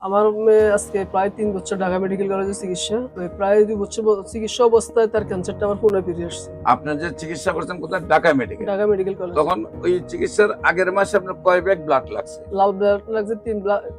আমার মেয়ে আজকে প্রায় ৩ বছর ঢাকা মেডিকেল কলেজে চিকিৎসা। তো প্রায় ২ বছর চিকিৎসা অবস্থায় তার ক্যান্সারটা আবার পুনরায় ফিরে আসছে। আপনার যে চিকিৎসা করছেন কোথায়? Dhaka medical. Dhaka medical college. তখন ওই চিকিৎসার আগের মাসে আপনার কয় ব্যাগ ব্লাড লাগছে? লাল ব্লাড লাগছে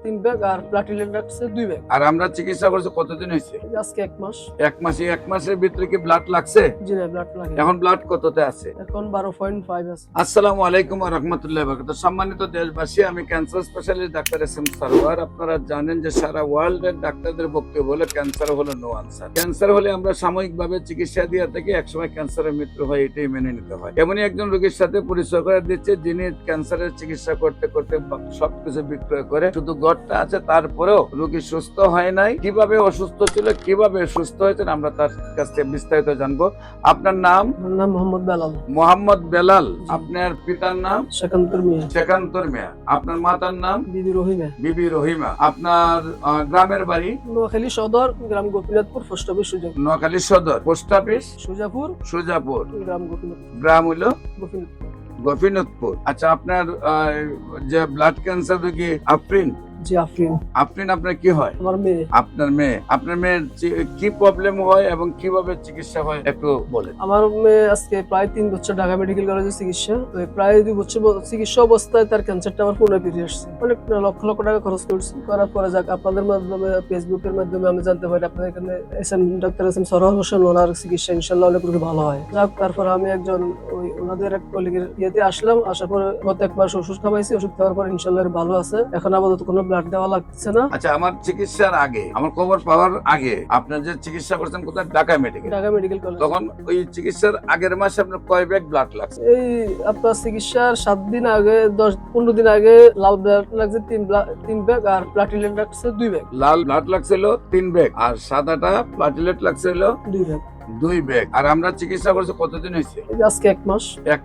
৩ ব্যাগ আর প্লাটিলেট লাগছে ২ ব্যাগ। আর আমরা চিকিৎসা করছি কতদিন হয়েছে? আজকে ১ মাস। 1 মাসের ভিতরে কি ব্লাড লাগছে? জি না, ব্লাড লাগে। এখন ব্লাড কততে আছে? এখন 12.5 আছে। আসসালামু আলাইকুম ওয়া রাহমাতুল্লাহি ওয়া বারাকাতুহু। সম্মানিত দেশবাসী, আমি cancer specialist doctor SM. Sarwar. আপনারা জানেন যে সারা ওয়ার্ল্ডের ডাক্তারদের বক্তব্য হলো ক্যান্সার হলো নো আনসার। ক্যান্সার হলে আমরা সাময়িকভাবে চিকিৎসা দিয়ে থাকি, একসময় ক্যান্সারের মৃত্যু হয়, এটাই মেনে নিতে হয়। এমনই একজন রোগীর সাথে পরিচয় করে দিচ্ছে যিনি ক্যান্সারের চিকিৎসা করতে করতে সবকিছু বিক্রয় করে, শুধু গড়টা আছে, তারপরেও রোগী সুস্থ হয় নাই। কিভাবে অসুস্থ ছিল, কিভাবে সুস্থ হয়েছেন, আমরা তার কাছ থেকে বিস্তারিত জানবো। আপনার নাম? আমার নাম মোহাম্মদ বেলাল। মোহাম্মদ বেলাল। জি। আপনার পিতার নাম? সেকান্তর মিয়া। সেকান্তর মিয়া। আপনার মাতার নাম? বিবি রহিমা। বিবি রহিমা। আপনার গ্রামের বাড়ি? নোয়াখালী সদর, গ্রাম গোপীনাথপুর, পোস্ট অফিস সুজাপুর। নোয়াখালী সদর, পোস্ট অফিস সুজাপুর, সুজাপুর, গ্রাম গোপীনাথপুর। গ্রাম হইল গোপীনাথপুর। গোপীনাথপুর। আচ্ছা, আপনার যে ব্লাড ক্যান্সার রোগী আফরিন, জি আফরিন। আফরিন আপনার কি হয়? আমার মেয়ে। আপনার মেয়ের কি প্রবলেম হয় এবং কিভাবে চিকিৎসা হয় একটু বলেন। আমার মেয়ে আজকে প্রায় ৩ বছর ঢাকা মেডিকেল কলেজে চিকিৎসা। তো প্রায় ২ বছর চিকিৎসা অবস্থায় তার ক্যান্সারটা আবার পুনরায় ফিরে আসছে। অনেক লক্ষ লক্ষ টাকা খরচ করছি। করার পরে যাক আপনাদের মাধ্যমে, ফেসবুকের মাধ্যমে আমি জানতে পারি আপনাদের এখানে ডাক্তার এস.এম. সরোয়ার হোসেন, ওনার চিকিৎসা ইনশাল্লাহ অনেক রোগী ভালো হয়। যাক, তারপর আমি একজন ওনাদের এক কলিগের ইয়েতে আসলাম। আসার পরে গত ১ মাস ওষুধ খাওয়াইছি। ওষুধ খাওয়ার পর ইনশাল্লাহ ভালো আছে। এখন আপাতত কোনো ব্লাড দেওয়া লাগছে না। আচ্ছা, আমার চিকিৎসার আগে, আমার খবর পাওয়ার আগে আপনার যে চিকিৎসা করছেন কোথায়? Dhaka medical. Dhaka medical college. তখন ওই চিকিৎসার আগের মাসে আপনার কয় ব্যাগ ব্লাড লাগছে? এই আপনার চিকিৎসার ৭ দিন আগে, ১০-১৫ দিন আগে লাল ব্লাড লাগছে ৩ ব্যাগ আর প্লাটিলেট লাগছে ২ ব্যাগ। লাল ব্লাড লাগছিল ৩ ব্যাগ আর সাদাটা প্লাটিলেট লাগছিল ২ ব্যাগ। 2 ব্যাগ। আর আমরা চিকিৎসা করছি কতদিন হয়েছে? আজকে ১ মাস। 1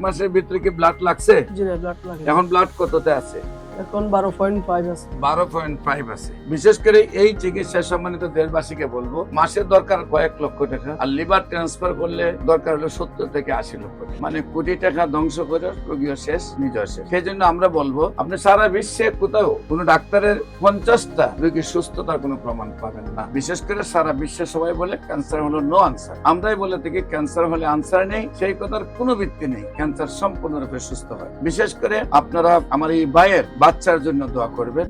মাসের ভিতরে কি ব্লাড লাগছে? জি না, ব্লাড লাগে। এখন ব্লাড কততে আছে? এখন 12.5 আছে। 12.5 আছে। বিশেষ করে এই চিকিৎসা সম্মানিত দেশবাসীকে বলবো, মাসে দরকার কয়েক লক্ষ টাকা, আর লিভার ট্রান্সফার করলে দরকার হলো 70 থেকে 80 লক্ষ টাকা। মানে কোটি টাকা ধ্বংস করে রোগীও শেষ, নিজেও শেষ। সেই জন্য আমরা বলবো, আপনি সারা বিশ্বে কোথাও কোনো ডাক্তারের 50টা রোগীর সুস্থতার কোনো প্রমাণ পাবেন না। বিশেষ করে সারা বিশ্বে সবাই বলে ক্যান্সার হলো নো আনসার। আমরাই বলে থাকি ক্যান্সার হলে আনসার নেই, সেই কথার কোনো ভিত্তি নেই। ক্যান্সার সম্পূর্ণরূপে সুস্থ হয়। বিশেষ করে আপনারা আমার এই ভাইয়ের বাচ্চার জন্য দোয়া করবেন।